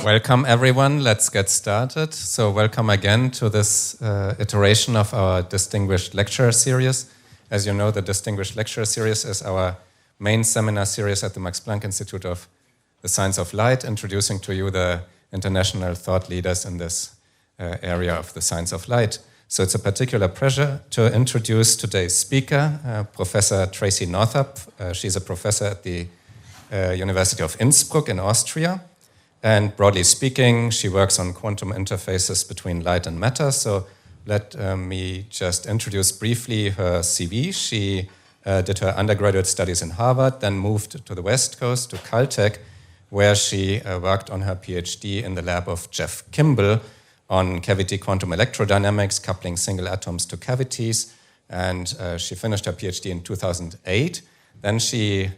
Welcome, everyone. Let's get started. So welcome again to this iteration of our Distinguished Lecture Series. As you know, the Distinguished Lecture Series is our main seminar series at the Max Planck Institute of the Science of Light, introducing to you the international thought leaders in this area of the science of light. So it's a particular pleasure to introduce today's speaker, Professor Tracy Northup. She's a professor at the University of Innsbruck in Austria. And broadly speaking, she works on quantum interfaces between light and matter. So let me just introduce briefly her CV. She did her undergraduate studies in Harvard, then moved to the West Coast, to Caltech, where she worked on her PhD in the lab of Jeff Kimball on cavity quantum electrodynamics, coupling single atoms to cavities. And she finished her PhD in 2008. Then she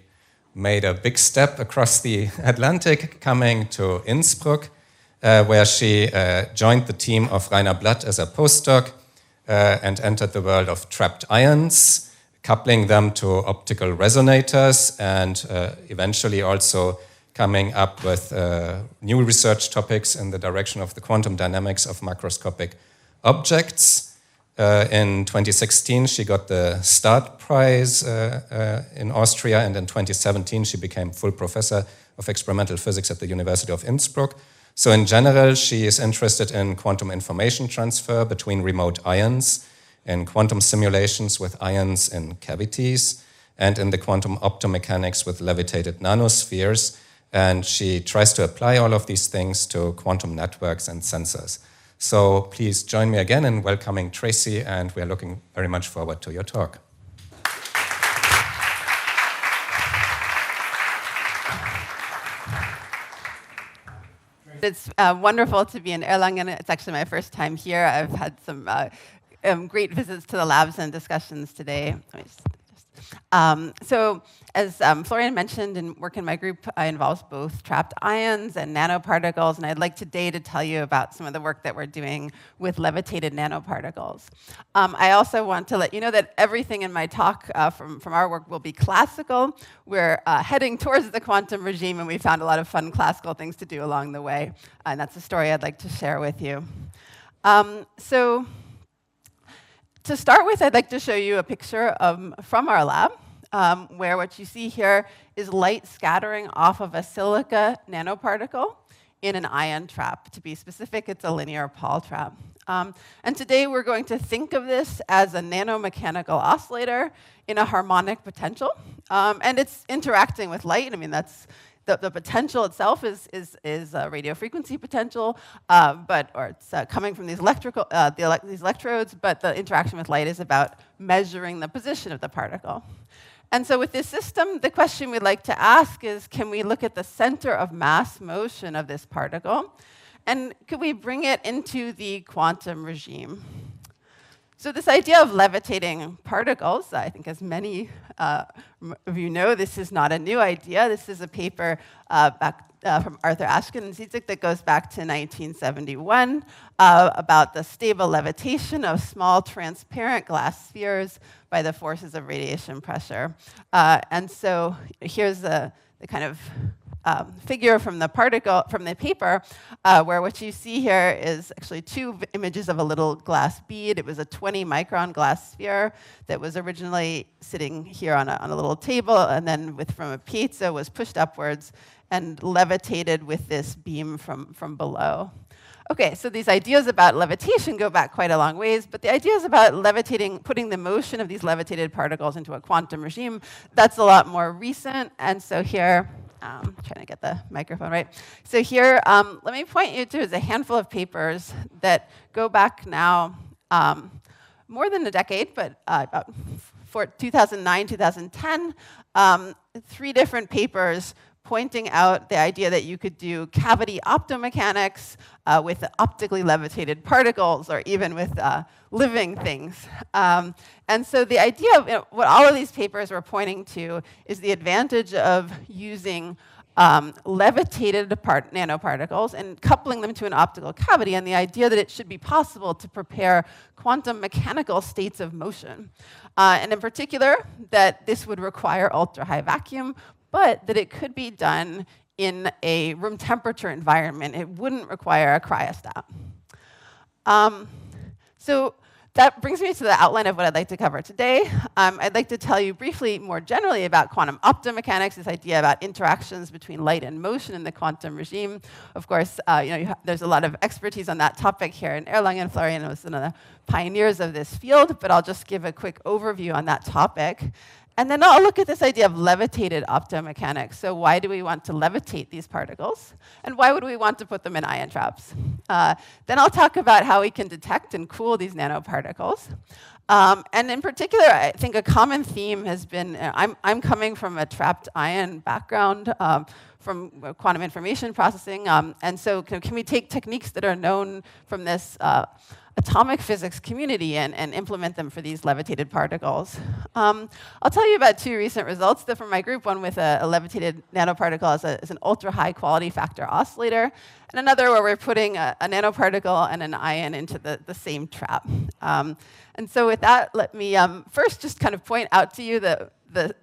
made a big step across the Atlantic, coming to Innsbruck, where she joined the team of Rainer Blatt as a postdoc and entered the world of trapped ions, coupling them to optical resonators, and eventually also coming up with new research topics in the direction of the quantum dynamics of macroscopic objects. In 2016, she got the START Prize in Austria, and in 2017, she became full professor of experimental physics at the University of Innsbruck. So in general, she is interested in quantum information transfer between remote ions, in quantum simulations with ions in cavities, and in the quantum optomechanics with levitated nanospheres. And she tries to apply all of these things to quantum networks and sensors. So please join me again in welcoming Tracy, and we are looking very much forward to your talk. It's wonderful to be in Erlangen. It's actually my first time here. I've had some great visits to the labs and discussions today. So as Florian mentioned, in work in my group involves both trapped ions and nanoparticles, and I'd like today to tell you about some of the work that we're doing with levitated nanoparticles. I also want to let you know that everything in my talk from our work will be classical. We're heading towards the quantum regime, and we found a lot of fun classical things to do along the way, and that's a story I'd like to share with you. So to start with, I'd like to show you a picture from our lab, where what you see here is light scattering off of a silica nanoparticle in an ion trap. To be specific, it's a linear Paul trap. And today we're going to think of this as a nanomechanical oscillator in a harmonic potential. And it's interacting with light. I mean, that's the potential itself is a radio frequency potential, it's coming from these these electrodes, but the interaction with light is about measuring the position of the particle. And so with this system, the question we'd like to ask is, can we look at the center of mass motion of this particle? And could we bring it into the quantum regime? So this idea of levitating particles, I think as many of you know, this is not a new idea. This is a paper from Arthur Ashkin and Zizek that goes back to 1971 about the stable levitation of small transparent glass spheres by the forces of radiation pressure. And so here's the kind of figure from the paper, where what you see here is actually two images of a little glass bead. It was a 20-micron glass sphere that was originally sitting here on a little table, and then from a piezo was pushed upwards and levitated with this beam from below. Okay, so these ideas about levitation go back quite a long ways, but the ideas about levitating, putting the motion of these levitated particles into a quantum regime, that's a lot more recent. And so here, trying to get the microphone right. So here, let me point you to a handful of papers that go back now more than a decade, but about 2009, 2010, 3 different papers pointing out the idea that you could do cavity optomechanics with optically levitated particles, or even with living things. And so the idea of what all of these papers were pointing to is the advantage of using levitated nanoparticles and coupling them to an optical cavity, and the idea that it should be possible to prepare quantum mechanical states of motion. And in particular, that this would require ultra-high vacuum, but that it could be done in a room temperature environment, it wouldn't require a cryostat. So that brings me to the outline of what I'd like to cover today. I'd like to tell you briefly, more generally, about quantum optomechanics, this idea about interactions between light and motion in the quantum regime. Of course, there's a lot of expertise on that topic here in Erlangen. Florian was one of the pioneers of this field, but I'll just give a quick overview on that topic. And then I'll look at this idea of levitated optomechanics. So why do we want to levitate these particles? And why would we want to put them in ion traps? Then I'll talk about how we can detect and cool these nanoparticles. And in particular, I think a common theme has been, I'm coming from a trapped ion background from quantum information processing. And so can we take techniques that are known from this atomic physics community and implement them for these levitated particles. I'll tell you about two recent results from my group, one with a levitated nanoparticle as an ultra-high quality factor oscillator, and another where we're putting a nanoparticle and an ion into the same trap. And so with that, let me first just kind of point out to you the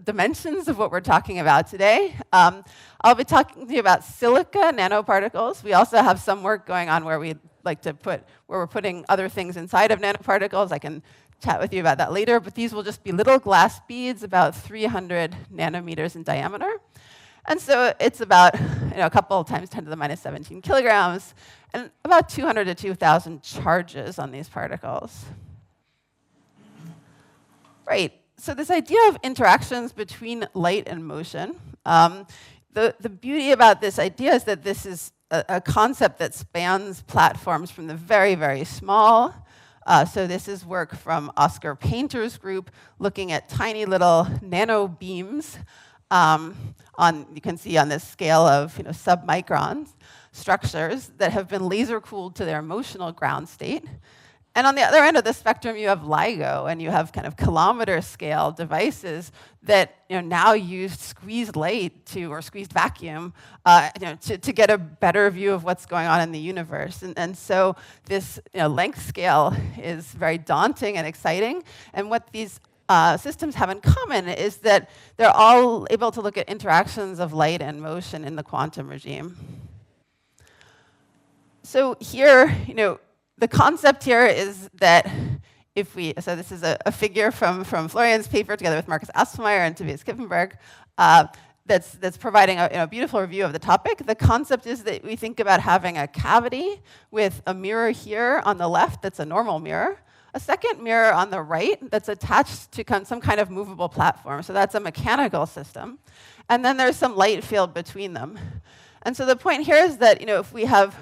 dimensions of what we're talking about today. I'll be talking to you about silica nanoparticles. We also have some work going on where we're putting other things inside of nanoparticles. I can chat with you about that later, but these will just be little glass beads about 300 nanometers in diameter. And so it's about a couple times 10 to the minus 17 kilograms, and about 200 to 2,000 charges on these particles. Right, so this idea of interactions between light and motion, the beauty about this idea is that this is a concept that spans platforms from the very, very small. So this is work from Oscar Painter's group looking at tiny little nano beams you can see on this scale of submicron structures that have been laser cooled to their emotional ground state. And on the other end of the spectrum, you have LIGO, and you have kind of kilometer-scale devices that now use squeezed light or squeezed vacuum to get a better view of what's going on in the universe. And so this length scale is very daunting and exciting. And what these systems have in common is that they're all able to look at interactions of light and motion in the quantum regime. So here, the concept here is that so this is a figure from Florian's paper together with Marcus Asselmeyer and Tobias Kippenberg that's providing a beautiful review of the topic. The concept is that we think about having a cavity with a mirror here on the left that's a normal mirror, a second mirror on the right that's attached to some kind of movable platform. So that's a mechanical system. And then there's some light field between them. And so the point here is that if we have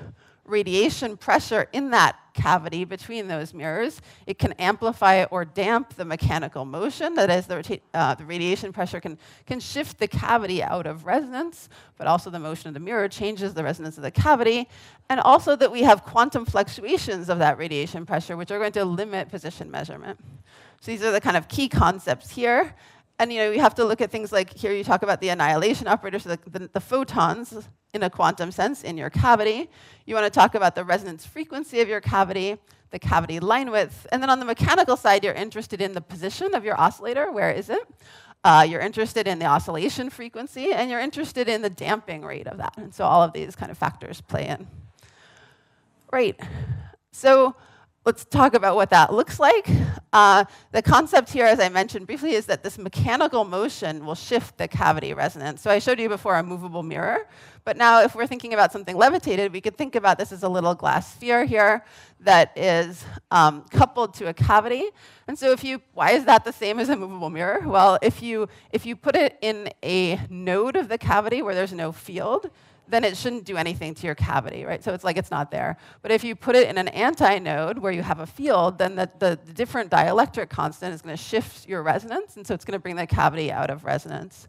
radiation pressure in that cavity between those mirrors, it can amplify or damp the mechanical motion. That is, the radiation pressure can shift the cavity out of resonance, but also the motion of the mirror changes the resonance of the cavity, and also that we have quantum fluctuations of that radiation pressure, which are going to limit position measurement. So these are the kind of key concepts here. And we have to look at things like, here you talk about the annihilation operator, so the photons in a quantum sense in your cavity. You want to talk about the resonance frequency of your cavity, the cavity line width, and then on the mechanical side, you're interested in the position of your oscillator, where is it? You're interested in the oscillation frequency, and you're interested in the damping rate of that. And so all of these kind of factors play in. Right, so let's talk about what that looks like. The concept here, as I mentioned briefly, is that this mechanical motion will shift the cavity resonance. So I showed you before a movable mirror, but now if we're thinking about something levitated, we could think about this as a little glass sphere here that is coupled to a cavity. And so why is that the same as a movable mirror? Well, if you put it in a node of the cavity where there's no field, then it shouldn't do anything to your cavity, right? So it's like it's not there. But if you put it in an antinode where you have a field, then the different dielectric constant is going to shift your resonance, and so it's going to bring the cavity out of resonance.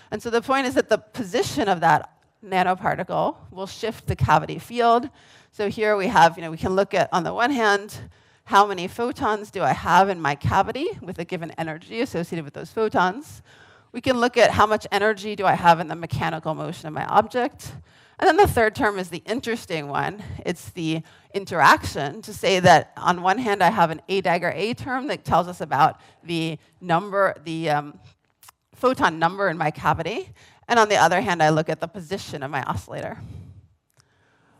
And so the point is that the position of that nanoparticle will shift the cavity field. So here we have, we can look at, on the one hand, how many photons do I have in my cavity with a given energy associated with those photons. We can look at how much energy do I have in the mechanical motion of my object. And then the third term is the interesting one. It's the interaction, to say that on one hand I have an A dagger A term that tells us about the number, the photon number in my cavity. And on the other hand, I look at the position of my oscillator.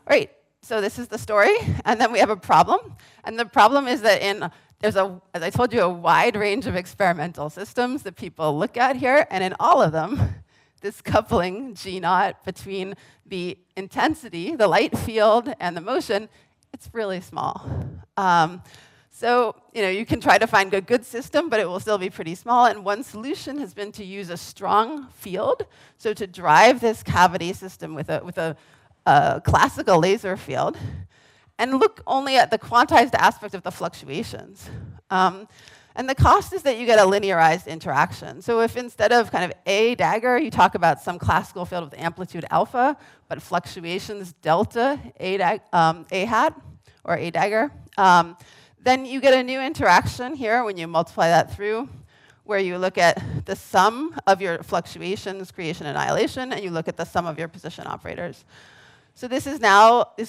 Right, so this is the story, and then we have a problem. And the problem is that there's, as I told you, a wide range of experimental systems that people look at here, and in all of them, this coupling G0 between the intensity, the light field, and the motion, it's really small. So you can try to find a good system, but it will still be pretty small. And one solution has been to use a strong field, so to drive this cavity system with a classical laser field, and look only at the quantized aspect of the fluctuations. And the cost is that you get a linearized interaction. So if instead of kind of A dagger, you talk about some classical field with amplitude alpha, but fluctuations delta A hat, or A dagger, then you get a new interaction here when you multiply that through, where you look at the sum of your fluctuations, creation, annihilation, and you look at the sum of your position operators. So this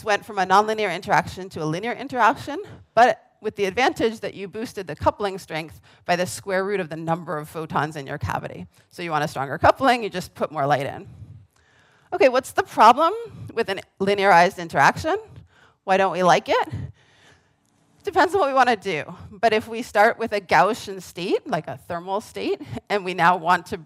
went from a nonlinear interaction to a linear interaction, but with the advantage that you boosted the coupling strength by the square root of the number of photons in your cavity. So you want a stronger coupling, you just put more light in. Okay, what's the problem with a linearized interaction? Why don't we like it? Depends on what we want to do. But if we start with a Gaussian state, like a thermal state, and we now want to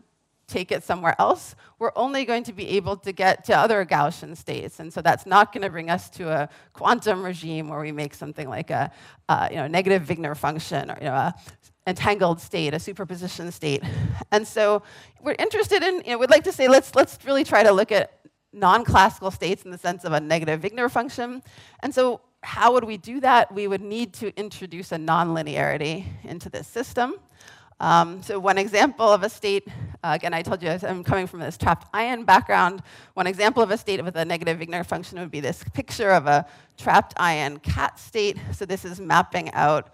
take it somewhere else, we're only going to be able to get to other Gaussian states. And so that's not going to bring us to a quantum regime where we make something like a negative Wigner function, or a entangled state, a superposition state. And so we're interested in, we'd like to say, let's really try to look at non-classical states in the sense of a negative Wigner function. And so how would we do that? We would need to introduce a nonlinearity into this system. So one example of a state, again, I told you I'm coming from this trapped ion background. One example of a state with a negative Wigner function would be this picture of a trapped ion cat state. So this is mapping out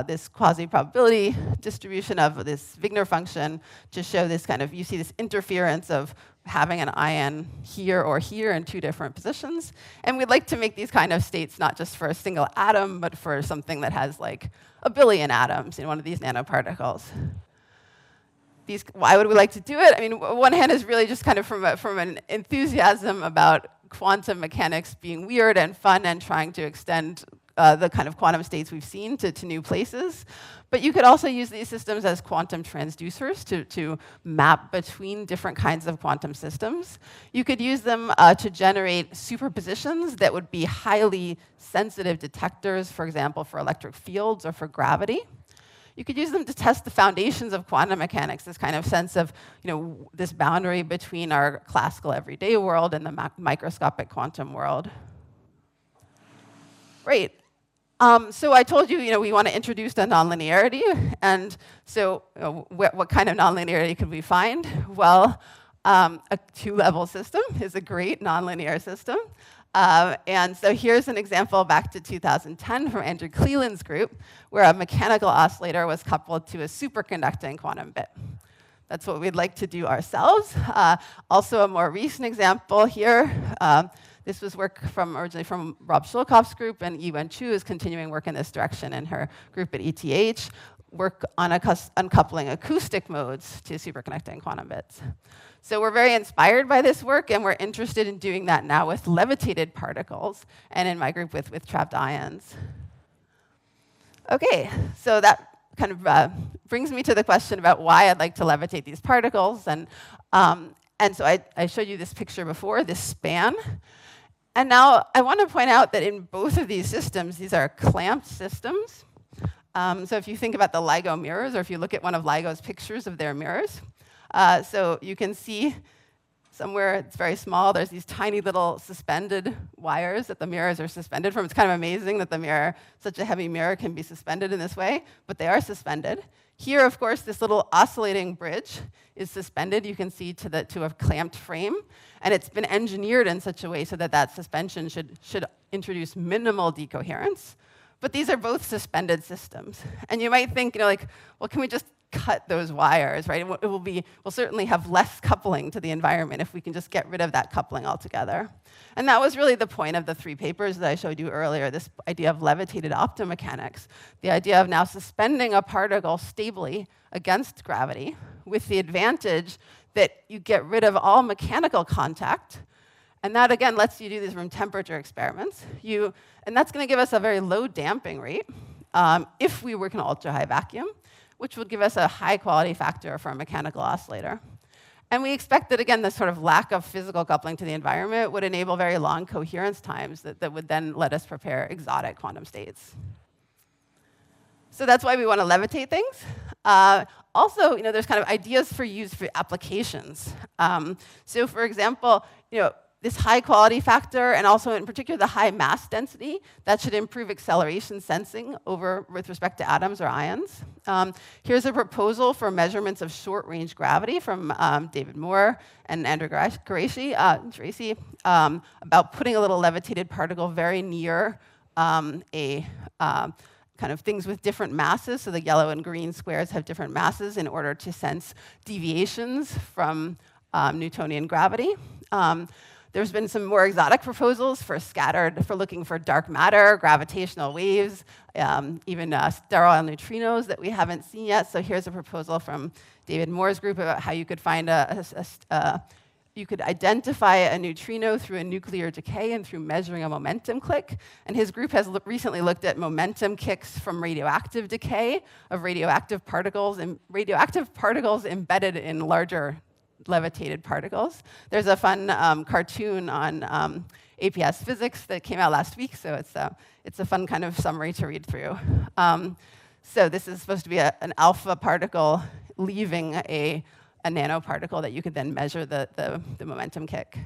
this quasi-probability distribution of this Wigner function to show this kind of, you see this interference of having an ion here or here in two different positions. And we'd like to make these kind of states not just for a single atom, but for something that has like a billion atoms in one of these nanoparticles. Why would we like to do it? I mean, one hand is really just kind of from an enthusiasm about quantum mechanics being weird and fun and trying to extend the kind of quantum states we've seen to new places. But you could also use these systems as quantum transducers to map between different kinds of quantum systems. You could use them to generate superpositions that would be highly sensitive detectors, for example, for electric fields or for gravity. You could use them to test the foundations of quantum mechanics, this kind of sense of this boundary between our classical everyday world and the microscopic quantum world. Great. So I told you, we want to introduce the nonlinearity, and so what kind of nonlinearity could we find? Well, a two-level system is a great nonlinear system. And so here's an example back to 2010 from Andrew Cleland's group, where a mechanical oscillator was coupled to a superconducting quantum bit. That's what we'd like to do ourselves. Also, a more recent example here. This was work originally from Rob Schulkoff's group, and Yiwen Chu is continuing work in this direction in her group at ETH, work on uncoupling acoustic modes to superconducting quantum bits. So we're very inspired by this work, and we're interested in doing that now with levitated particles, and in my group with trapped ions. Okay, so that kind of brings me to the question about why I'd like to levitate these particles. And so I showed you this picture before, this span. And now I want to point out that in both of these systems, these are clamped systems. So if you think about the LIGO mirrors, or if you look at one of LIGO's pictures of their mirrors, so you can see somewhere, it's very small, there's these tiny little suspended wires that the mirrors are suspended from. It's kind of amazing that such a heavy mirror can be suspended in this way, but they are suspended. Here, of course, this little oscillating bridge is suspended, you can see, to a clamped frame. And it's been engineered in such a way so that suspension should introduce minimal decoherence. But these are both suspended systems. And you might think, well, can we just cut those wires, right? We'll certainly have less coupling to the environment if we can just get rid of that coupling altogether. And that was really the point of the three papers that I showed you earlier, this idea of levitated optomechanics, the idea of now suspending a particle stably against gravity with the advantage that you get rid of all mechanical contact. And that, again, lets you do these room temperature experiments. And that's going to give us a very low damping rate if we work in ultra-high vacuum, which would give us a high-quality factor for a mechanical oscillator. And we expect that, again, this sort of lack of physical coupling to the environment would enable very long coherence times that would then let us prepare exotic quantum states. So that's why we want to levitate things. Also, there's kind of ideas for use for applications. So for example, this high quality factor, and also in particular the high mass density, that should improve acceleration sensing with respect to atoms or ions. Here's a proposal for measurements of short range gravity from David Moore and Andrew Tracy, about putting a little levitated particle very near kind of things with different masses. So the yellow and green squares have different masses in order to sense deviations from Newtonian gravity. There's been some more exotic proposals for looking for dark matter, gravitational waves, even sterile neutrinos that we haven't seen yet. So here's a proposal from David Moore's group about how you could find you could identify a neutrino through a nuclear decay and through measuring a momentum click. And his group has recently looked at momentum kicks from radioactive decay of radioactive particles embedded in larger levitated particles. There's a fun cartoon on APS physics that came out last week, so it's a fun kind of summary to read through. So this is supposed to be an alpha particle leaving a nanoparticle that you could then measure the momentum kick.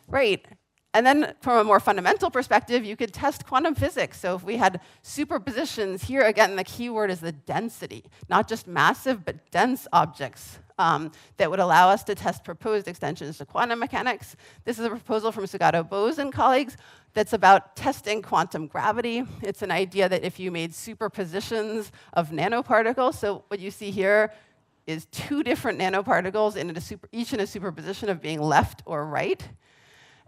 Right. And then from a more fundamental perspective, you could test quantum physics. So if we had superpositions, here again, the key word is the density, not just massive, but dense objects that would allow us to test proposed extensions to quantum mechanics. This is a proposal from Sugato Bose and colleagues that's about testing quantum gravity. It's an idea that if you made superpositions of nanoparticles, so what you see here is two different nanoparticles each in a superposition of being left or right.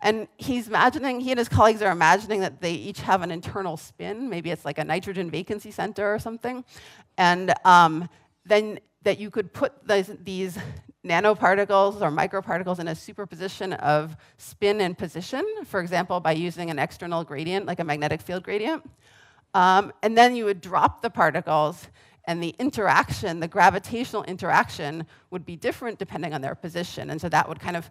And he and his colleagues are imagining that they each have an internal spin. Maybe it's like a nitrogen vacancy center or something. And then that you could put these nanoparticles or microparticles in a superposition of spin and position, for example, by using an external gradient, like a magnetic field gradient. And then you would drop the particles, and the interaction, the gravitational interaction, would be different depending on their position. And so that would kind of,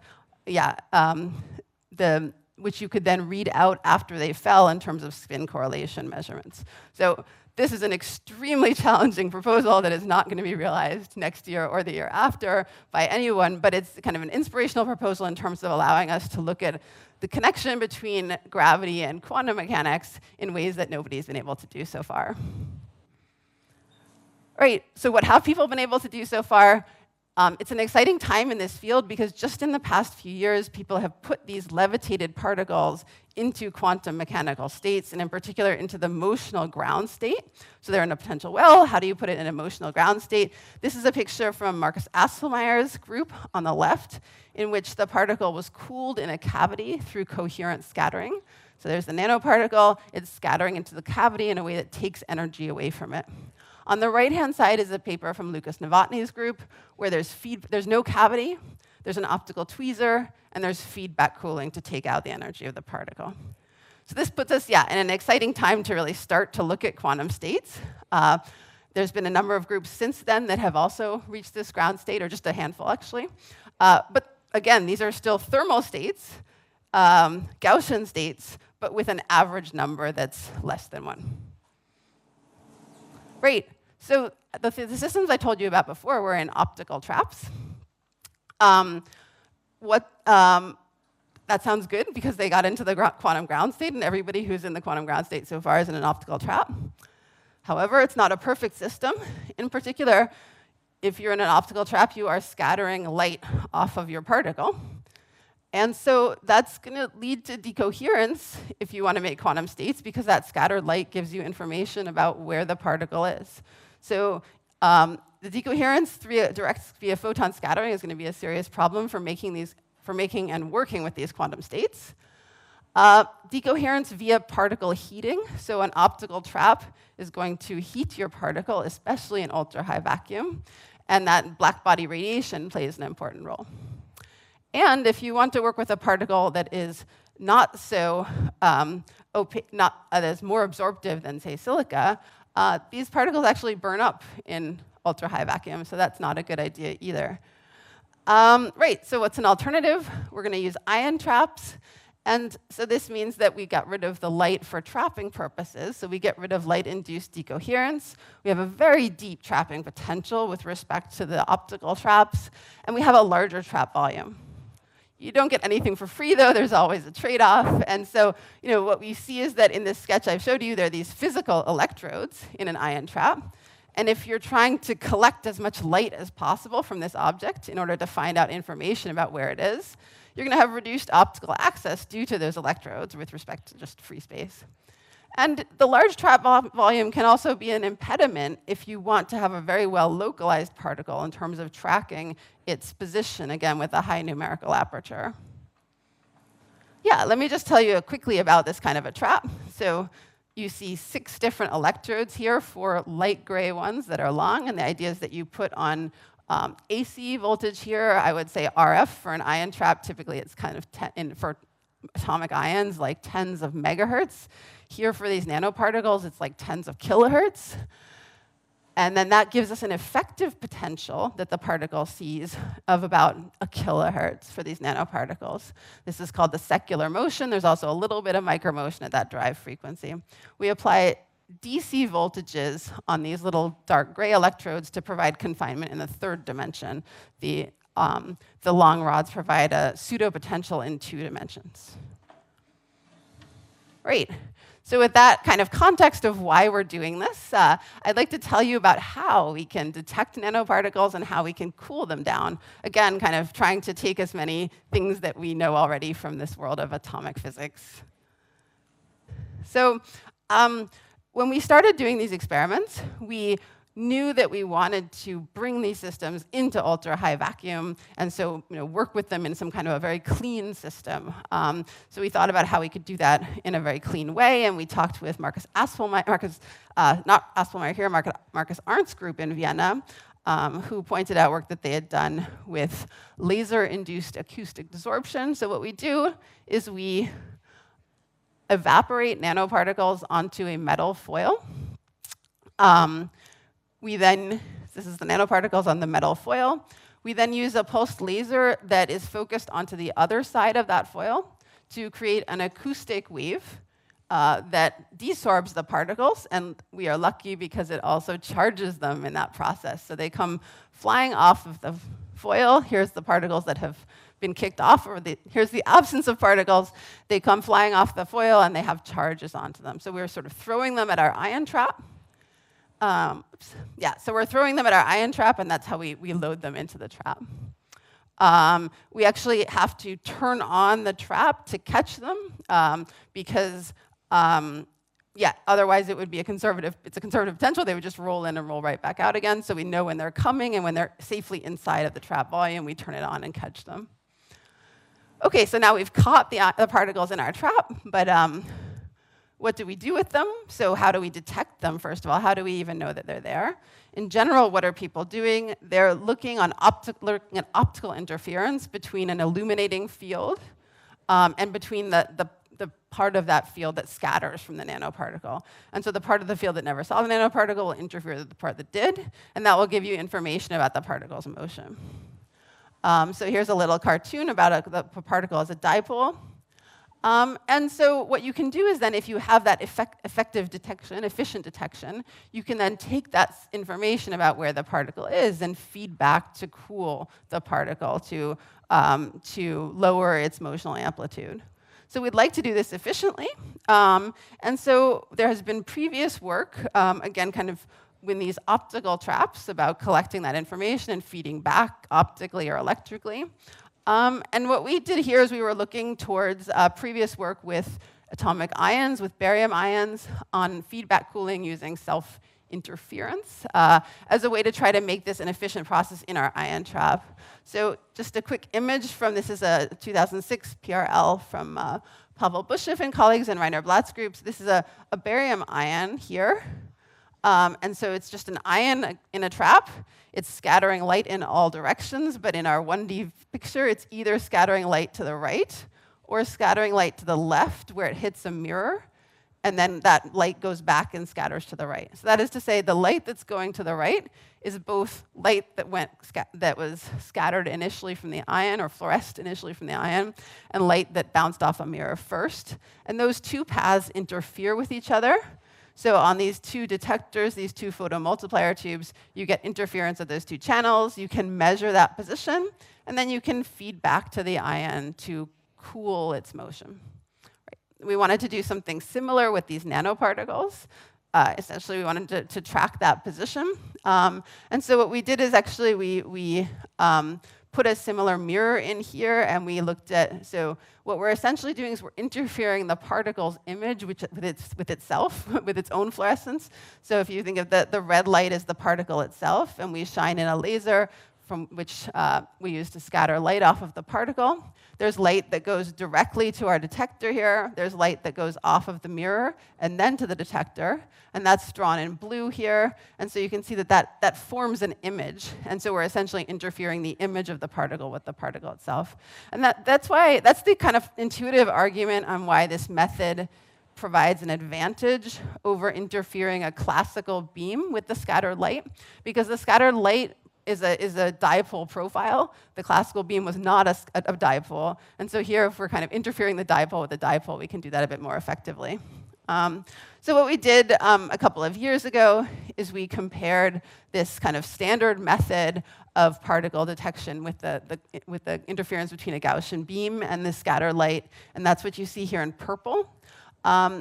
which you could then read out after they fell in terms of spin correlation measurements. So this is an extremely challenging proposal that is not going to be realized next year or the year after by anyone, but it's kind of an inspirational proposal in terms of allowing us to look at the connection between gravity and quantum mechanics in ways that nobody's been able to do so far. Right, so what have people been able to do so far? It's an exciting time in this field because just in the past few years, people have put these levitated particles into quantum mechanical states, and in particular into the motional ground state. So they're in a potential well. How do you put it in a motional ground state? This is a picture from Marcus Asselmeyer's group on the left, in which the particle was cooled in a cavity through coherent scattering. So there's the nanoparticle. It's scattering into the cavity in a way that takes energy away from it. On the right-hand side is a paper from Lucas Novotny's group, where there's no cavity, there's an optical tweezer, and there's feedback cooling to take out the energy of the particle. So this puts us, in an exciting time to really start to look at quantum states. There's been a number of groups since then that have also reached this ground state, or just a handful, actually. But again, these are still thermal states, Gaussian states, but with an average number that's less than 1. Great. So the systems I told you about before were in optical traps. That sounds good because they got into the quantum ground state, and everybody who's in the quantum ground state so far is in an optical trap. However, it's not a perfect system. In particular, if you're in an optical trap, you are scattering light off of your particle. And so that's going to lead to decoherence if you want to make quantum states, because that scattered light gives you information about where the particle is. So the decoherence direct via photon scattering is going to be a serious problem for making and working with these quantum states. Decoherence via particle heating. So an optical trap is going to heat your particle, especially in ultra-high vacuum. And that black body radiation plays an important role. And if you want to work with a particle that is not so opaque, that is more absorptive than, say, silica, these particles actually burn up in ultra-high vacuum, so that's not a good idea either. Right, so what's an alternative? We're going to use ion traps. And so this means that we got rid of the light for trapping purposes. So we get rid of light-induced decoherence. We have a very deep trapping potential with respect to the optical traps. And we have a larger trap volume. You don't get anything for free, though. There's always a trade-off. And so what we see is that in this sketch I've showed you, there are these physical electrodes in an ion trap. And if you're trying to collect as much light as possible from this object in order to find out information about where it is, you're going to have reduced optical access due to those electrodes with respect to just free space. And the large trap volume can also be an impediment if you want to have a very well localized particle in terms of tracking its position, again, with a high numerical aperture. Yeah, let me just tell you quickly about this kind of a trap. So you see 6 different electrodes here, 4 light gray ones that are long, and the idea is that you put on AC voltage here. I would say RF for an ion trap. Typically, it's kind of for atomic ions, like tens of megahertz. Here for these nanoparticles, it's like tens of kilohertz. And then that gives us an effective potential that the particle sees of about a kilohertz for these nanoparticles. This is called the secular motion. There's also a little bit of micromotion at that drive frequency. We apply DC voltages on these little dark gray electrodes to provide confinement in the 3rd dimension. The long rods provide a pseudo-potential in 2 dimensions. Great. So with that kind of context of why we're doing this, I'd like to tell you about how we can detect nanoparticles and how we can cool them down. Again, kind of trying to take as many things that we know already from this world of atomic physics. So when we started doing these experiments, we knew that we wanted to bring these systems into ultra-high vacuum, and so work with them in some kind of a very clean system. So we thought about how we could do that in a very clean way, and we talked with Marcus Arndt's group in Vienna, who pointed out work that they had done with laser-induced acoustic desorption. So what we do is we evaporate nanoparticles onto a metal foil. This is the nanoparticles on the metal foil. We then use a pulsed laser that is focused onto the other side of that foil to create an acoustic wave that desorbs the particles, and we are lucky because it also charges them in that process. So they come flying off of the foil. Here's the particles that have been kicked off, here's the absence of particles. They come flying off the foil, and they have charges onto them. So we're sort of throwing them at our ion trap. So we're throwing them at our ion trap, and that's how we load them into the trap. We actually have to turn on the trap to catch them because, otherwise it would be a conservative potential. They would just roll in and roll right back out again. So we know when they're coming, and when they're safely inside of the trap volume, we turn it on and catch them. Okay, so now we've caught the particles in our trap, but what do we do with them? So how do we detect them, first of all? How do we even know that they're there? In general, what are people doing? They're looking at optical interference between an illuminating field and between the part of that field that scatters from the nanoparticle. And so the part of the field that never saw the nanoparticle will interfere with the part that did, and that will give you information about the particle's motion. So here's a little cartoon about the particle as a dipole. And so what you can do is then, if you have that effective detection, efficient detection, you can then take that information about where the particle is and feed back to cool the particle to lower its motional amplitude. So we'd like to do this efficiently. And so there has been previous work, again, kind of with these optical traps about collecting that information and feeding back optically or electrically. And what we did here is we were looking towards previous work with atomic ions, with barium ions, on feedback cooling using self-interference as a way to try to make this an efficient process in our ion trap. So just a quick image from, this is a 2006 PRL from Pavel Bushev and colleagues and Rainer Blatt's groups. This is a barium ion here. And so it's just an ion in a trap. It's scattering light in all directions, but in our 1D picture, it's either scattering light to the right or scattering light to the left where it hits a mirror, and then that light goes back and scatters to the right. So that is to say, the light that's going to the right is both light that was scattered initially from the ion, or fluoresced initially from the ion, and light that bounced off a mirror first. And those two paths interfere with each other. So on these two detectors, these two photomultiplier tubes, you get interference of those two channels. You can measure that position, and then you can feed back to the ion to cool its motion. Right. We wanted to do something similar with these nanoparticles. Essentially, we wanted to track that position. And so what we did is actually we put a similar mirror in here, and we looked at, so what we're essentially doing is we're interfering the particle's image with itself, with its own fluorescence. So if you think of the red light as the particle itself, and we shine in a laser from which we use to scatter light off of the particle. There's light that goes directly to our detector here. There's light that goes off of the mirror and then to the detector, and that's drawn in blue here. And so you can see that forms an image, and so we're essentially interfering the image of the particle with the particle itself. And that's the kind of intuitive argument on why this method provides an advantage over interfering a classical beam with the scattered light, because the scattered light is a dipole profile. The classical beam was not a dipole. And so here, if we're kind of interfering the dipole with the dipole, we can do that a bit more effectively. So what we did a couple of years ago is we compared this kind of standard method of particle detection with the interference between a Gaussian beam and the scatter light. And that's what you see here in purple.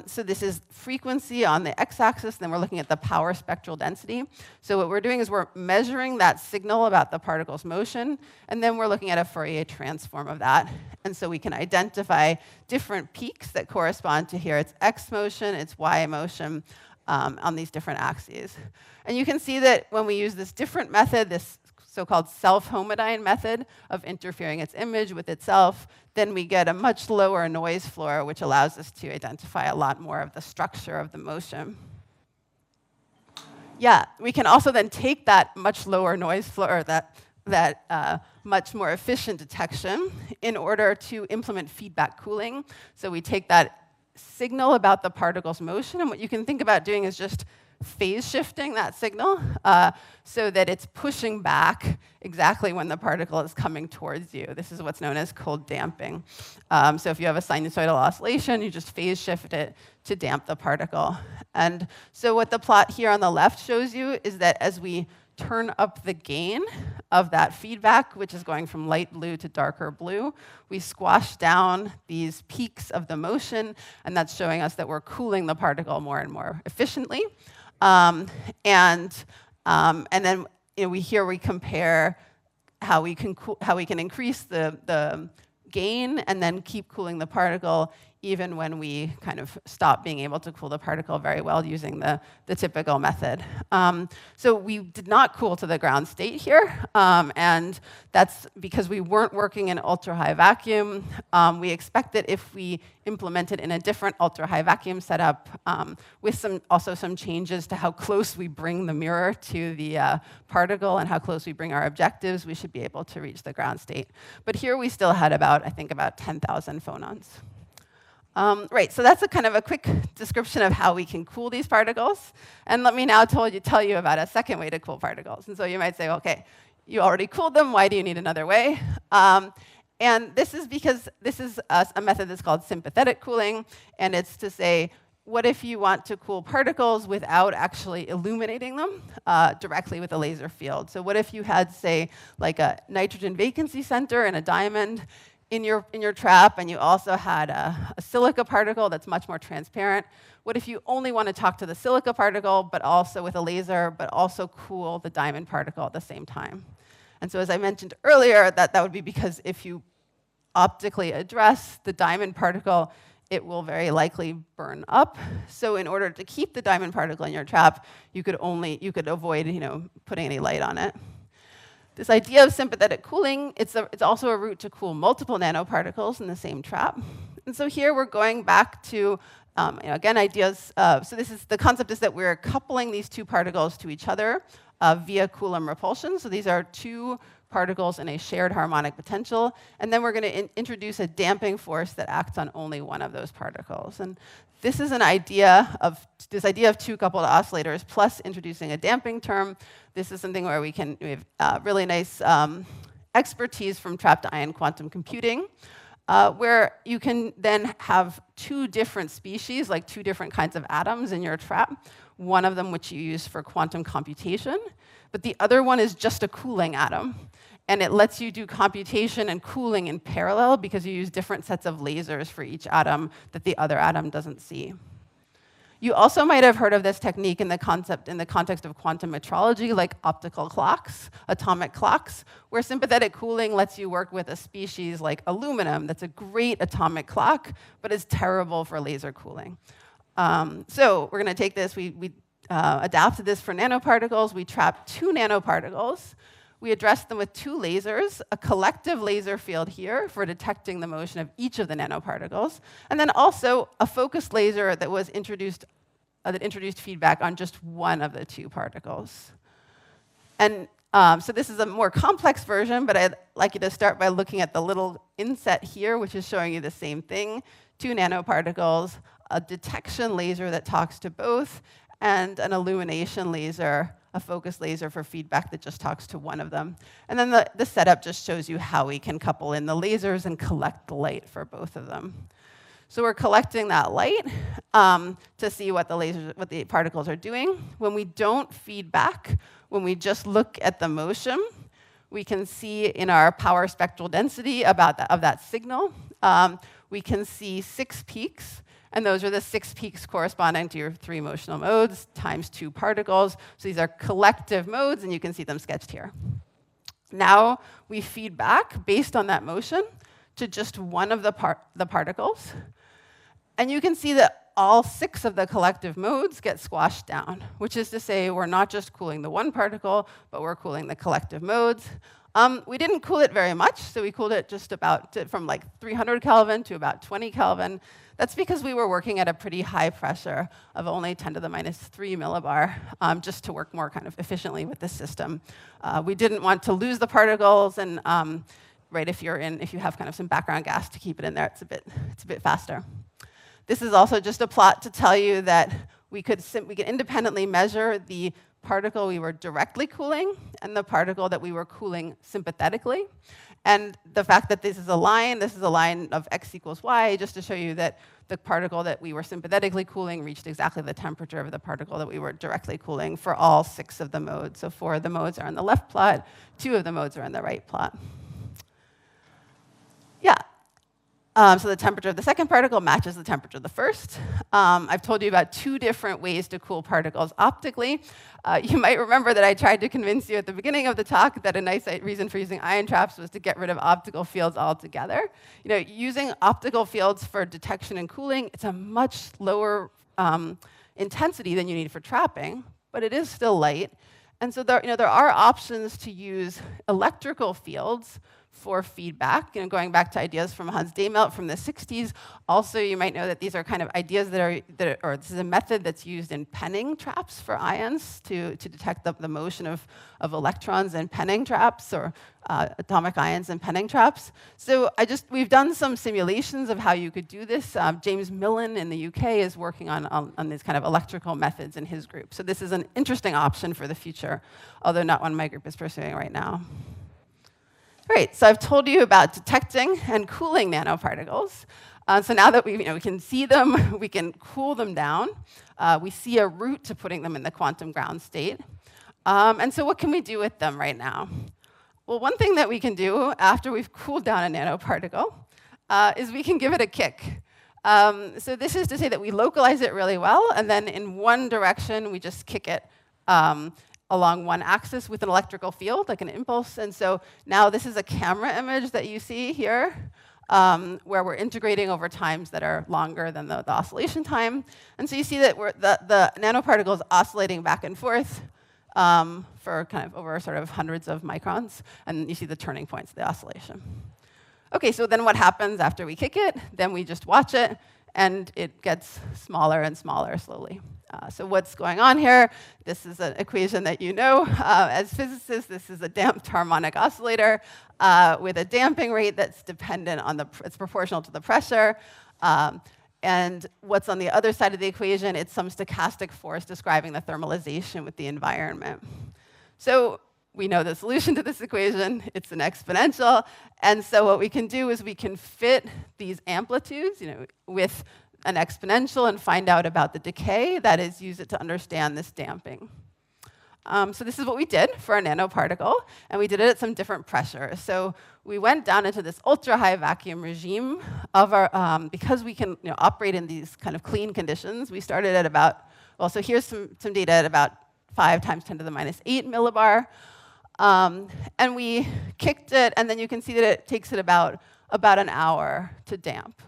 So this is frequency on the x-axis, then we're looking at the power spectral density. So what we're doing is we're measuring that signal about the particle's motion, and then we're looking at a Fourier transform of that. And so we can identify different peaks that correspond to here. It's x motion, it's y motion on these different axes. And you can see that when we use this different method, this so-called self-homodyne method of interfering its image with itself, then we get a much lower noise floor, which allows us to identify a lot more of the structure of the motion. Yeah, we can also then take that much lower noise floor, that much more efficient detection, in order to implement feedback cooling. So we take that signal about the particle's motion, and what you can think about doing is just phase shifting that signal so that it's pushing back exactly when the particle is coming towards you. This is what's known as cold damping. So if you have a sinusoidal oscillation, you just phase shift it to damp the particle. And so what the plot here on the left shows you is that as we turn up the gain of that feedback, which is going from light blue to darker blue, we squash down these peaks of the motion, and that's showing us that we're cooling the particle more and more efficiently. And then we compare how we can increase the gain and then keep cooling the particle even when we kind of stop being able to cool the particle very well using the typical method. So we did not cool to the ground state here, and that's because we weren't working in ultra-high vacuum. We expect that if we implemented in a different ultra-high vacuum setup with also some changes to how close we bring the mirror to the particle and how close we bring our objectives, we should be able to reach the ground state. But here we still had about 10,000 phonons. Right, so that's a kind of a quick description of how we can cool these particles. And let me now tell you about a second way to cool particles. And so you might say, okay, you already cooled them, why do you need another way? And this is because this is a method that's called sympathetic cooling, and it's to say, what if you want to cool particles without actually illuminating them directly with a laser field? So what if you had, say, like a nitrogen vacancy center in a diamond in your trap, and you also had a silica particle that's much more transparent? What if you only want to talk to the silica particle, but also with a laser, but also cool the diamond particle at the same time? And so as I mentioned earlier, that would be because if you optically address the diamond particle, it will very likely burn up. So in order to keep the diamond particle in your trap, you could avoid putting any light on it. This idea of sympathetic cooling, it's also a route to cool multiple nanoparticles in the same trap. And so here we're going back to Again, ideas. So the concept is that we're coupling these two particles to each other via Coulomb repulsion. So these are two particles in a shared harmonic potential, and then we're going to introduce a damping force that acts on only one of those particles. And this is an idea of two coupled oscillators plus introducing a damping term. This is something where we have really nice expertise from trapped ion quantum computing, where you can then have two different species, like two different kinds of atoms in your trap, one of them which you use for quantum computation, but the other one is just a cooling atom. And it lets you do computation and cooling in parallel because you use different sets of lasers for each atom that the other atom doesn't see. You also might have heard of this technique in the context of quantum metrology, like optical clocks, atomic clocks, where sympathetic cooling lets you work with a species like aluminum that's a great atomic clock, but is terrible for laser cooling. So we're going to take this, we adapted this for nanoparticles. We trapped 2 nanoparticles. We addressed them with 2 lasers, a collective laser field here for detecting the motion of each of the nanoparticles, and then also a focused laser that was introduced, that introduced feedback on just one of the 2 particles. And so this is a more complex version, but I'd like you to start by looking at the little inset here, which is showing you the same thing, 2 nanoparticles, a detection laser that talks to both, and an illumination laser, a focus laser for feedback that just talks to one of them. And then the setup just shows you how we can couple in the lasers and collect the light for both of them. So we're collecting that light to see what the particles are doing. When we don't feed back, when we just look at the motion, we can see in our power spectral density of that signal, we can see 6 peaks. And those are the 6 peaks corresponding to your 3 motional modes times 2 particles. So these are collective modes, and you can see them sketched here. Now we feed back, based on that motion, to just one of the particles. And you can see that all 6 of the collective modes get squashed down, which is to say we're not just cooling the one particle, but we're cooling the collective modes. We didn't cool it very much, so we cooled it just about from like 300 Kelvin to about 20 Kelvin. That's because we were working at a pretty high pressure of only 10 to the minus 3 millibar, just to work more kind of efficiently with the system. We didn't want to lose the particles, and if you have kind of some background gas to keep it in there, it's a bit faster. This is also just a plot to tell you that we could independently measure the particle we were directly cooling and the particle that we were cooling sympathetically. And the fact that this is a line of x equals y, just to show you that the particle that we were sympathetically cooling reached exactly the temperature of the particle that we were directly cooling for all 6 of the modes. So 4 of the modes are on the left plot, 2 of the modes are on the right plot. Yeah. So the temperature of the second particle matches the temperature of the first. I've told you about 2 different ways to cool particles optically. You might remember that I tried to convince you at the beginning of the talk that a nice reason for using ion traps was to get rid of optical fields altogether. Using optical fields for detection and cooling, it's a much lower intensity than you need for trapping, but it is still light. And so there are options to use electrical fields for feedback, going back to ideas from Hans Dehmelt from the 60s. Also, you might know that these are kind of ideas or this is a method that's used in penning traps for ions to detect the motion of electrons in penning traps, or atomic ions in penning traps. So we've done some simulations of how you could do this. James Millen in the UK is working on these kind of electrical methods in his group. So this is an interesting option for the future, although not one my group is pursuing right now. All right, so I've told you about detecting and cooling nanoparticles. So now that we can see them, we can cool them down. We see a route to putting them in the quantum ground state. And so what can we do with them right now? Well, one thing that we can do after we've cooled down a nanoparticle is we can give it a kick. So this is to say that we localize it really well, and then in one direction, we just kick it along one axis with an electrical field, like an impulse. And so now this is a camera image that you see here, where we're integrating over times that are longer than the oscillation time. And so you see that the nanoparticle is oscillating back and forth for kind of over sort of hundreds of microns. And you see the turning points of the oscillation. OK, so then what happens after we kick it? Then we just watch it. and it gets smaller and smaller slowly. So what's going on here? This is an equation that you know as physicists. This is a damped harmonic oscillator with a damping rate that's dependent on it's proportional to the pressure. And what's on the other side of the equation? It's some stochastic force describing the thermalization with the environment. So we know the solution to this equation. It's an exponential. And so what we can do is we can fit these amplitudes, with an exponential and find out about the decay. That is, use it to understand this damping. So this is what we did for a nanoparticle, and we did it at some different pressures. So we went down into this ultra-high vacuum regime of our, because we can operate in these kind of clean conditions. We started at about, so here's some data at about 5 × 10⁻⁸ millibar. And we kicked it, and then you can see that it takes it about an hour to damp.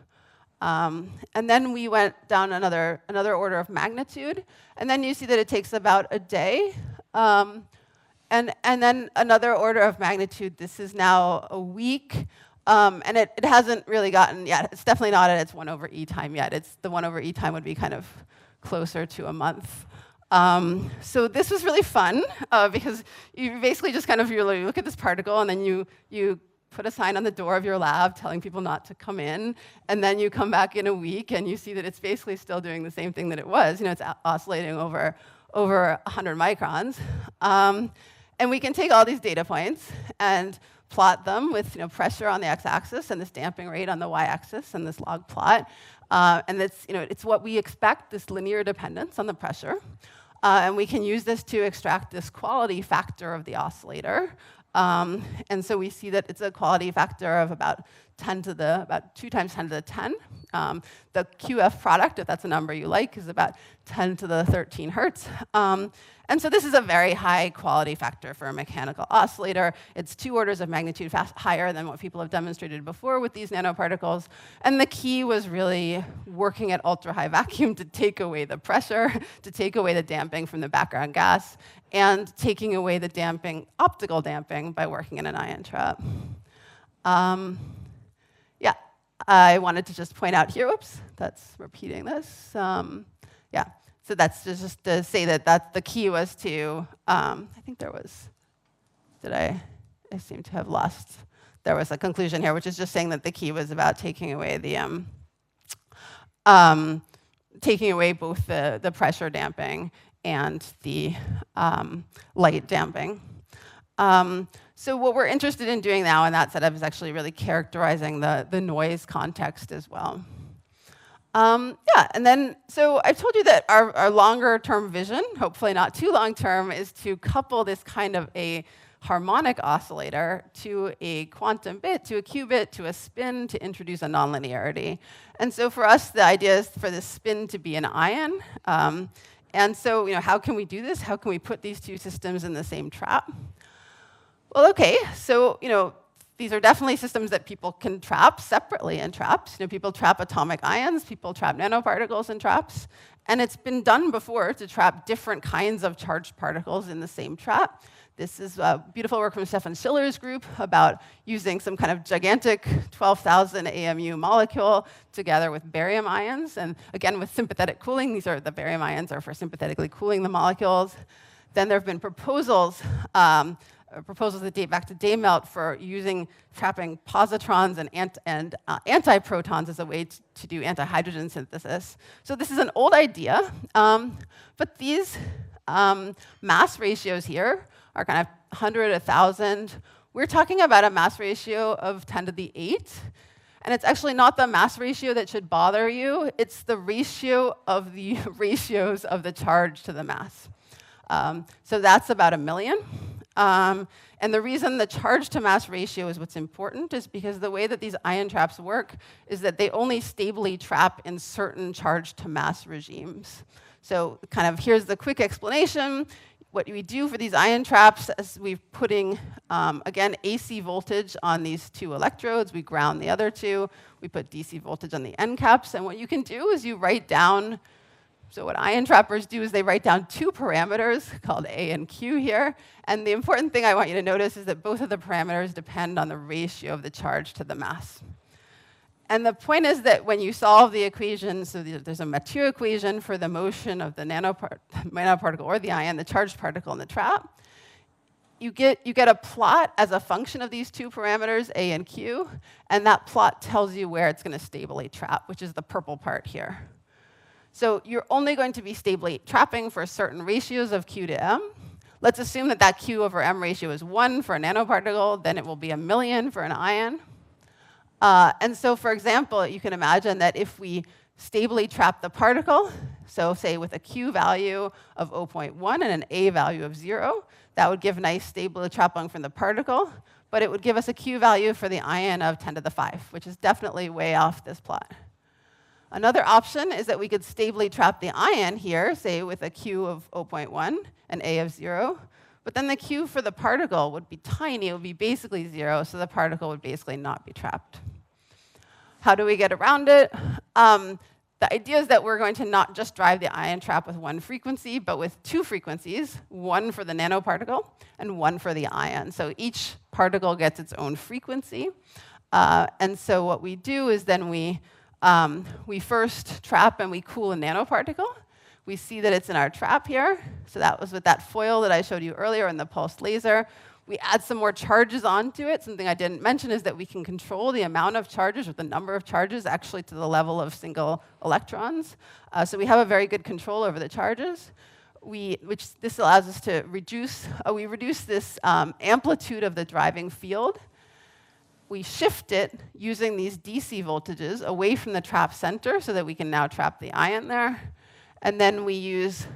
And then we went down another order of magnitude, and then you see that it takes about a day. And then another order of magnitude, this is now a week, and it hasn't really gotten yet. It's definitely not at its 1/e time yet. The 1/e time would be kind of closer to a month. So this was really fun, because you basically just kind of you look at this particle, and then you put a sign on the door of your lab telling people not to come in, and then you come back in a week, and you see that it's basically still doing the same thing that it was. It's oscillating over 100 microns. And we can take all these data points and plot them with pressure on the x-axis and this damping rate on the y-axis and this log plot. And it's what we expect, this linear dependence on the pressure. And we can use this to extract this quality factor of the oscillator. And so we see that it's a quality factor of about 2 × 10⁻10. The QF product, if that's a number you like, is about 10⁻13 hertz. And so this is a very high quality factor for a mechanical oscillator. It's 2 orders of magnitude higher than what people have demonstrated before with these nanoparticles. And the key was really working at ultra-high vacuum to take away the pressure, to take away the damping from the background gas, and taking away the damping, optical damping, by working in an ion trap. I wanted to just point out here, oops, that's repeating this. So that's just to say that the key was to, I think there was, I seem to have lost, there was a conclusion here, which is just saying that the key was about taking away the, taking away both the pressure damping and the light damping. So what we're interested in doing now in that setup is actually really characterizing the noise context as well. And then, so I've told you that our longer-term vision, hopefully not too long-term, is to couple this kind of a harmonic oscillator to a quantum bit, to a qubit, to a spin, to introduce a nonlinearity. And so for us, the idea is for this spin to be an ion. And so, how can we do this? How can we put these two systems in the same trap? Well, okay, so, these are definitely systems that people can trap separately in traps. People trap atomic ions, people trap nanoparticles in traps. And it's been done before to trap different kinds of charged particles in the same trap. This is beautiful work from Stefan Schiller's group about using some kind of gigantic 12,000 AMU molecule together with barium ions. And again, with sympathetic cooling, the barium ions are for sympathetically cooling the molecules. Then there have been proposals that date back to Daymelt for trapping positrons and antiprotons as a way to do antihydrogen synthesis. So this is an old idea, but these mass ratios here are kind of 100, 1,000. We're talking about a mass ratio of 10 to the 8. And it's actually not the mass ratio that should bother you. It's the ratio of the ratios of the charge to the mass. So that's about 1 million. And the reason the charge to mass ratio is what's important is because the way that these ion traps work is that they only stably trap in certain charge to mass regimes. So kind of here's the quick explanation. What we do for these ion traps is we're putting, again, AC voltage on these 2 electrodes. We ground the other 2. We put DC voltage on the end caps. And what you can do is you write down, so what ion trappers do is they write down 2 parameters called A and Q here. And the important thing I want you to notice is that both of the parameters depend on the ratio of the charge to the mass. And the point is that when you solve the equation, so there's a Mathieu equation for the motion of the nanoparticle or the ion, the charged particle in the trap, you get a plot as a function of these two parameters, A and Q, and that plot tells you where it's going to stably trap, which is the purple part here. So you're only going to be stably trapping for certain ratios of Q to M. Let's assume that that Q over M ratio is 1 for a nanoparticle, then it will be 1,000,000 for an ion. And so, for example, you can imagine that if we stably trap the particle, so say with a Q value of 0.1 and an A value of 0, that would give nice stable trapping from the particle, but it would give us a Q value for the ion of 10 to the 5, which is definitely way off this plot. Another option is that we could stably trap the ion here, say with a Q of 0.1 and A of 0, but then the Q for the particle would be tiny, it would be basically 0, so the particle would basically not be trapped. How do we get around it? The idea is that we're going to not just drive the ion trap with one frequency, but with two frequencies, one for the nanoparticle and one for the ion. So each particle gets its own frequency. And so what we do is then we first trap and we cool a nanoparticle. We see that it's in our trap here. So that was with that foil that I showed you earlier in the pulsed laser. We add some more charges onto it. Something I didn't mention is that we can control the amount of charges or the number of charges actually to the level of single electrons. So we have a very good control over the charges. This allows us to reduce this amplitude of the driving field. We shift it using these DC voltages away from the trap center so that we can now trap the ion there. And then we use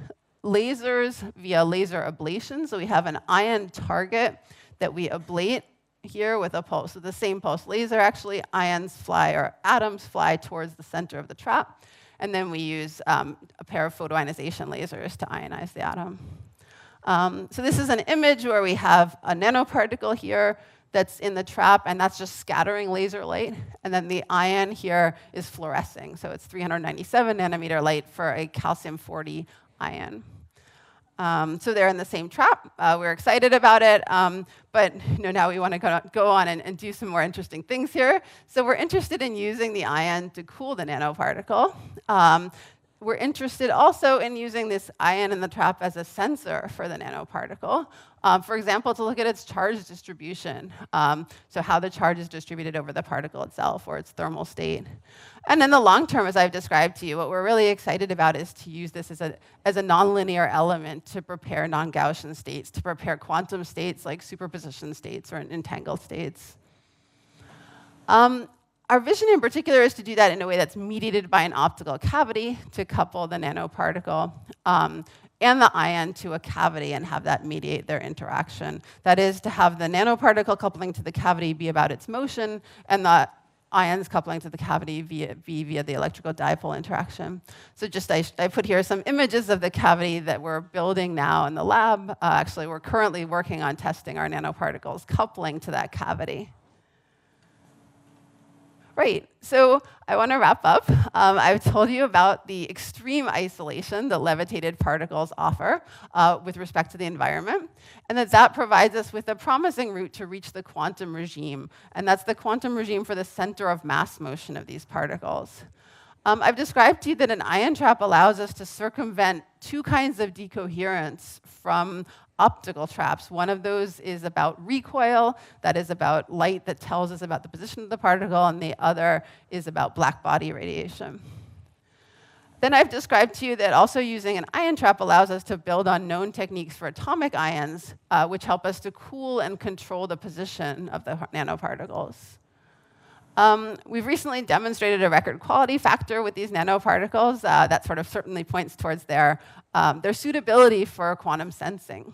lasers via laser ablation. So we have an ion target that we ablate here with a pulse. So the same pulse laser, actually, atoms fly towards the center of the trap. And then we use a pair of photoionization lasers to ionize the atom. So this is an image where we have a nanoparticle here that's in the trap, and that's just scattering laser light. And then the ion here is fluorescing. So it's 397 nanometer light for a calcium-40 ion. So they're in the same trap. We're excited about it, but now we want to go on and do some more interesting things here. So we're interested in using the ion to cool the nanoparticle. We're interested also in using this ion in the trap as a sensor for the nanoparticle. For example, to look at its charge distribution, so how the charge is distributed over the particle itself or its thermal state. And in the long term, as I've described to you, what we're really excited about is to use this as a nonlinear element to prepare non-Gaussian states, to prepare quantum states like superposition states or entangled states. Our vision in particular is to do that in a way that's mediated by an optical cavity to couple the nanoparticle and the ion to a cavity and have that mediate their interaction. That is, to have the nanoparticle coupling to the cavity be about its motion, and the ions coupling to the cavity via the electrical dipole interaction. So I put here some images of the cavity that we're building now in the lab. Actually, we're currently working on testing our nanoparticles coupling to that cavity. Right, so I want to wrap up. I've told you about the extreme isolation that levitated particles offer with respect to the environment, and that provides us with a promising route to reach the quantum regime, and that's the quantum regime for the center of mass motion of these particles. I've described to you that an ion trap allows us to circumvent two kinds of decoherence from optical traps. One of those is about recoil, that is about light that tells us about the position of the particle, and the other is about black body radiation. Then I've described to you that also using an ion trap allows us to build on known techniques for atomic ions, which help us to cool and control the position of the nanoparticles. We've recently demonstrated a record quality factor with these nanoparticles that sort of certainly points towards their suitability for quantum sensing,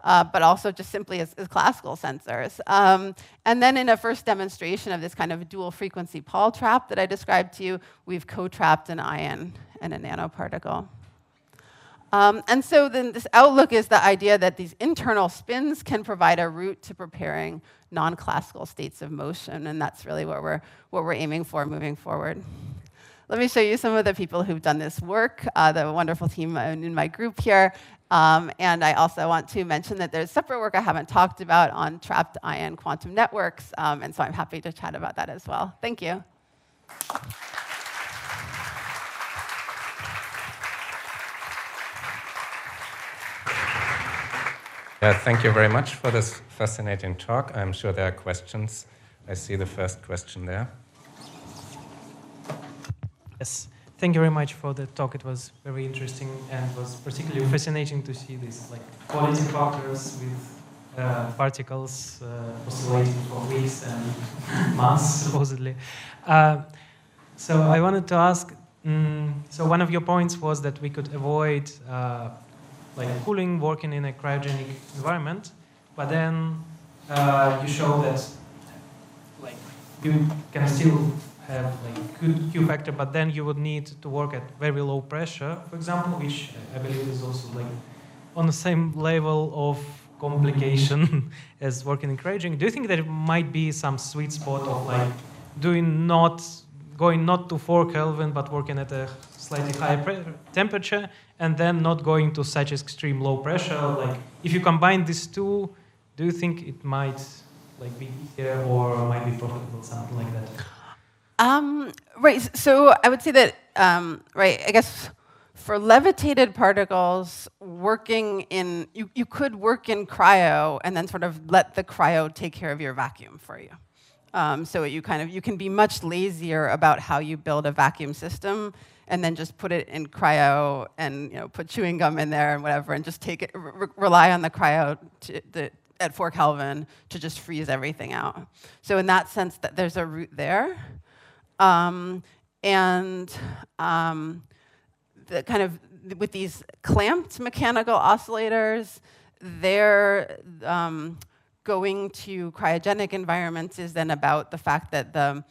but also just simply as classical sensors. And then in a first demonstration of this kind of dual frequency Paul trap that I described to you, we've co-trapped an ion and a nanoparticle. And so then this outlook is the idea that these internal spins can provide a route to preparing non-classical states of motion, and that's really what we're aiming for moving forward. Let me show you some of the people who've done this work, the wonderful team in my group here. And I also want to mention that there's separate work I haven't talked about on trapped ion quantum networks, and so I'm happy to chat about that as well. Thank you. Yeah, thank you very much for this fascinating talk. I'm sure there are questions. I see the first question there. Yes, thank you very much for the talk. It was very interesting and was particularly fascinating to see these quality factors with particles oscillating for weeks and months, supposedly. So I wanted to ask, so one of your points was that we could avoid cooling working in a cryogenic environment, but then you show that you can still have good Q factor, but then you would need to work at very low pressure, for example, which I believe is also on the same level of complication as working in cryogenic. Do you think there might be some sweet spot of going not to 4 Kelvin, but working at a slightly higher temperature, and then not going to such extreme low pressure? If you combine these two, do you think it might be easier or might be profitable, something like that? Right. So I would say that, right, I guess for levitated particles, you could work in cryo and then sort of let the cryo take care of your vacuum for you. So you can be much lazier about how you build a vacuum system, and then just put it in cryo and put chewing gum in there and whatever, and just take it, rely on the cryo at 4 Kelvin to just freeze everything out. So in that sense, that there's a route there. With these clamped mechanical oscillators, they're going to cryogenic environments is then about the fact that the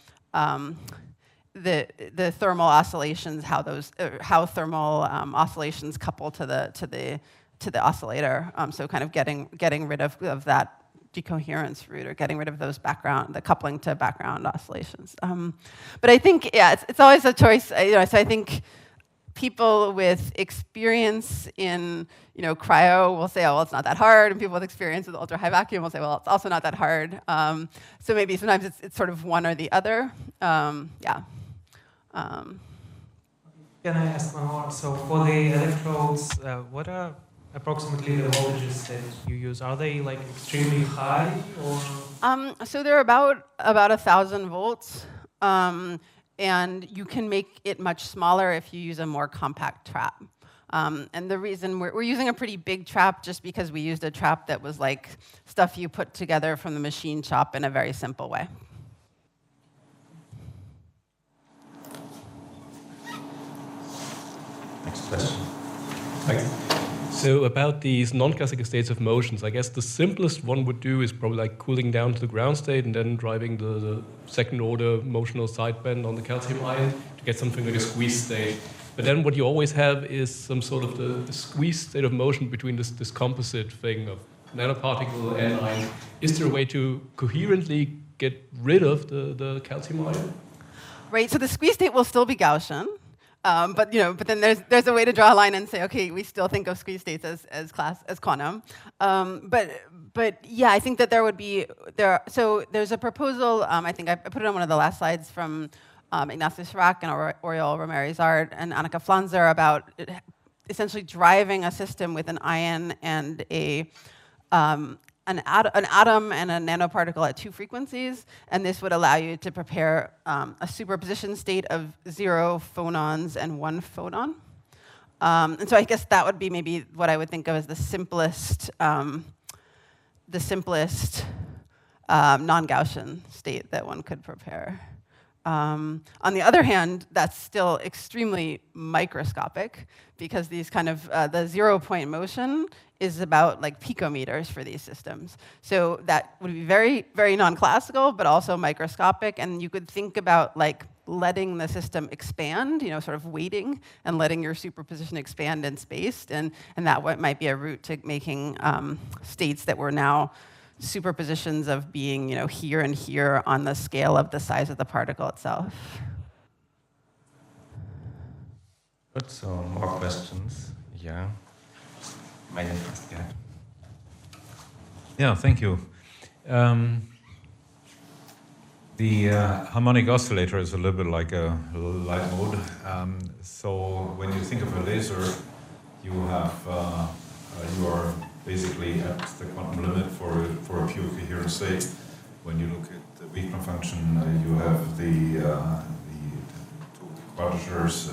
thermal oscillations, how thermal oscillations couple to the oscillator. So kind of getting rid of that decoherence route, or getting rid of the coupling to background oscillations. But I think, yeah, it's always a choice. So I think people with experience in cryo will say, oh, well, it's not that hard, and people with experience with ultra high vacuum will say, well, it's also not that hard. So maybe sometimes it's sort of one or the other. Yeah. Can I ask one more? So for the electrodes, what are approximately the voltages that you use? Are they extremely high, or? So they're about 1,000 volts, and you can make it much smaller if you use a more compact trap. And the reason we're using a pretty big trap just because we used a trap that was stuff you put together from the machine shop in a very simple way. Next question. Thanks. So about these non-classical states of motions, I guess the simplest one would do is probably cooling down to the ground state and then driving the second-order motional sideband on the calcium ion to get something like a squeeze state. But then what you always have is some sort of the squeeze state of motion between this composite thing of nanoparticle and ion. Is there a way to coherently get rid of the calcium ion? Right. So the squeeze state will still be Gaussian. But then there's a way to draw a line and say, okay, we still think of squeeze states as quantum. But yeah, I think that so there's a proposal. I think I put it on one of the last slides from Ignatius Schrack and Oriol Romero-Izard and Annika Flanzer about essentially driving a system with an ion and an atom and a nanoparticle at 2 frequencies, and this would allow you to prepare a superposition state of 0 phonons and 1 photon. And so I guess that would be maybe what I would think of as the simplest non-Gaussian state that one could prepare. On the other hand, that's still extremely microscopic because these the 0-point motion is about picometers for these systems. So that would be very, very non-classical, but also microscopic. And you could think about letting the system expand, sort of waiting and letting your superposition expand in space. And that might be a route to making states that were now superpositions of being, here and here on the scale of the size of the particle itself. Good, so more questions. Yeah. Yeah, thank you. The harmonic oscillator is a little bit like a light mode. So when you think of a laser, you have you are basically at the quantum limit for a pure coherent state. When you look at the Wigner function, you have the two quadratures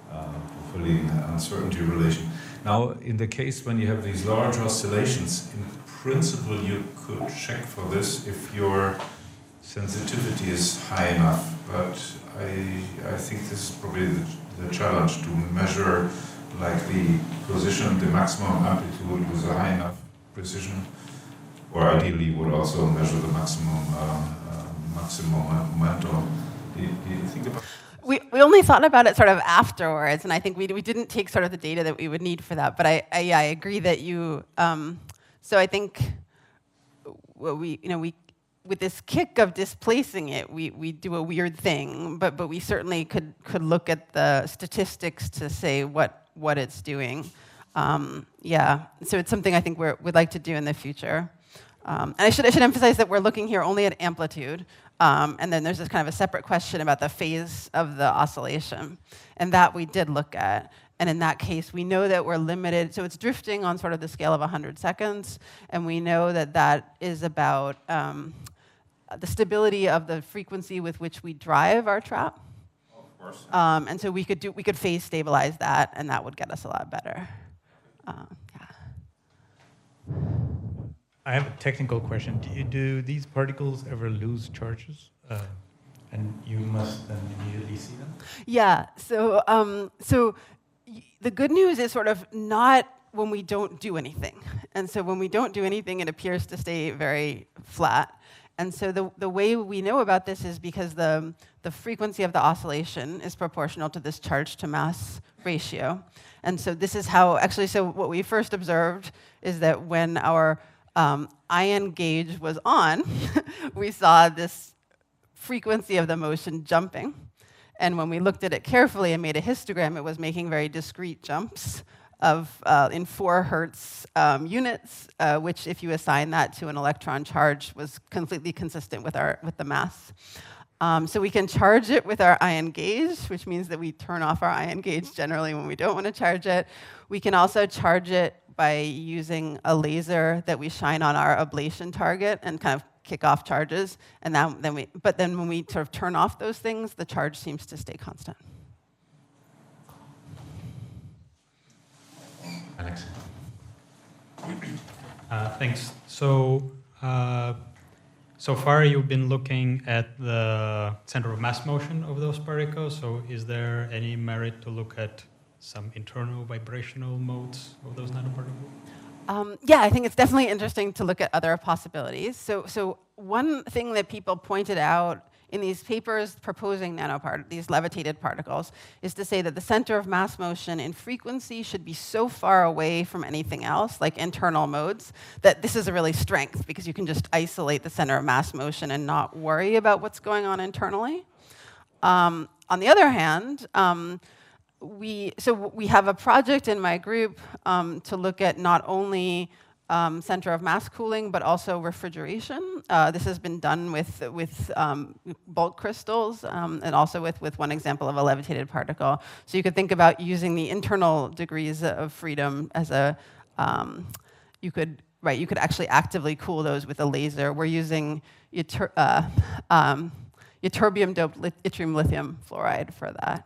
fulfilling uncertainty relation. Now, in the case when you have these large oscillations, in principle you could check for this if your sensitivity is high enough, but I think this is probably the challenge, to measure like the position, the maximum amplitude with a high enough precision, or ideally you would also measure the maximum momentum. Do you think about? We only thought about it sort of afterwards, and I think we didn't take sort of the data that we would need for that. But I agree that you. So I think we with this kick of displacing it, we do a weird thing, but we certainly could look at the statistics to say what it's doing. Yeah, so it's something I think we'd like to do in the future. And I should emphasize that we're looking here only at amplitude, and then there's this kind of a separate question about the phase of the oscillation, and that we did look at. And in that case, we know that we're limited, so it's drifting on sort of the scale of 100 seconds, and we know that that is about the stability of the frequency with which we drive our trap. Of course. And so we could phase stabilize that, and that would get us a lot better. Yeah. I have a technical question. Do these particles ever lose charges? And you must then immediately see them? Yeah, so the good news is sort of not when we don't do anything. And so when we don't do anything, it appears to stay very flat. And so the way we know about this is because the frequency of the oscillation is proportional to this charge to mass ratio. And so this is how, actually, so what we first observed is that when our ion gauge was on, we saw this frequency of the motion jumping. And when we looked at it carefully and made a histogram, it was making very discrete jumps of in 4 Hertz units, which, if you assign that to an electron charge, was completely consistent with the mass. So we can charge it with our ion gauge, which means that we turn off our ion gauge generally when we don't want to charge it. We can also charge it by using a laser that we shine on our ablation target and kind of kick off charges. And but then when we sort of turn off those things, the charge seems to stay constant. Alex. Thanks. So, so far you've been looking at the center of mass motion of those particles. So is there any merit to look at some internal vibrational modes of those nanoparticles? Yeah, I think it's definitely interesting to look at other possibilities. So one thing that people pointed out in these papers proposing these levitated particles is to say that the center of mass motion in frequency should be so far away from anything else, like internal modes, that this is a really strength, because you can just isolate the center of mass motion and not worry about what's going on internally. On the other hand, we have a project in my group to look at not only center of mass cooling, but also refrigeration. This has been done with bulk crystals, and also with one example of a levitated particle. So you could think about using the internal degrees of freedom as a, you could actually actively cool those with a laser. We're using ytterbium-doped yttrium lithium fluoride for that.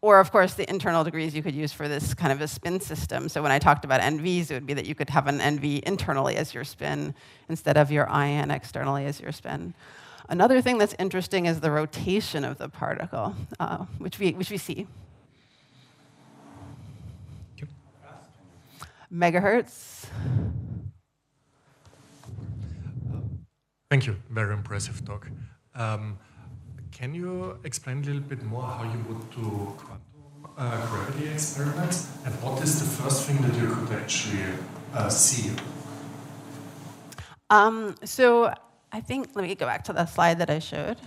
Or, of course, the internal degrees you could use for this kind of a spin system. So when I talked about NVs, it would be that you could have an NV internally as your spin instead of your ion externally as your spin. Another thing that's interesting is the rotation of the particle, which we see. Megahertz. Thank you. Very impressive talk. Can you explain a little bit more how you would do quantum gravity experiments, and what is the first thing that you could actually see? So I think, let me go back to the slide that I showed.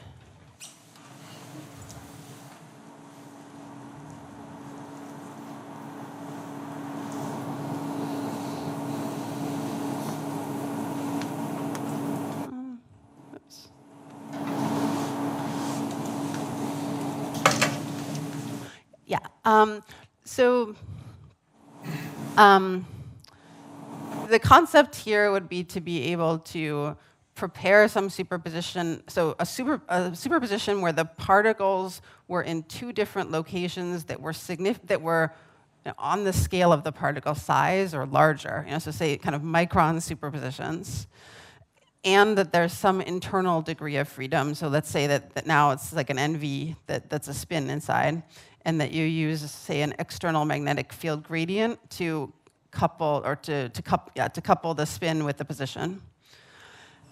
Oops. Yeah. The concept here would be to be able to prepare some superposition. So a superposition where the particles were in two different locations that were on the scale of the particle size or larger. So say kind of micron superpositions. And that there's some internal degree of freedom. So let's say that now it's like an NV that's a spin inside, and that you use, say, an external magnetic field gradient to couple the spin with the position.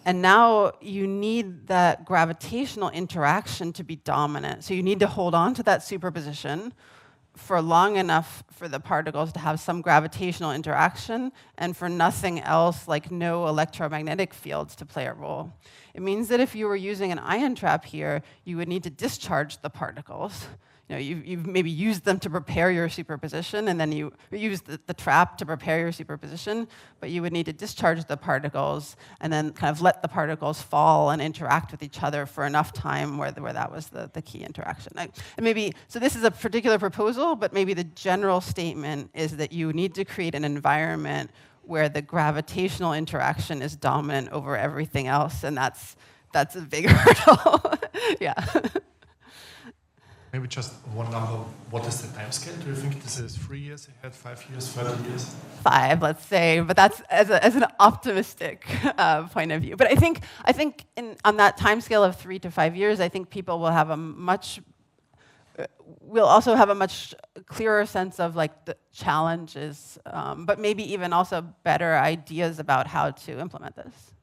And now you need that gravitational interaction to be dominant. So you need to hold on to that superposition for long enough for the particles to have some gravitational interaction and for nothing else, like no electromagnetic fields, to play a role. It means that if you were using an ion trap here, you would need to discharge the particles. You've maybe used them to prepare your superposition, and then you use the trap to prepare your superposition, but you would need to discharge the particles and then kind of let the particles fall and interact with each other for enough time where that was the key interaction. So this is a particular proposal, but maybe the general statement is that you need to create an environment where the gravitational interaction is dominant over everything else, and that's a big hurdle. Yeah. Maybe just one number. What is the time scale? Do you think this is 3 years ahead, 5 years, 30 years? 5, let's say, but that's as an optimistic point of view. But I think on that time scale of 3 to 5 years, I think people will have we'll also have a much clearer sense of like the challenges, but maybe even also better ideas about how to implement this.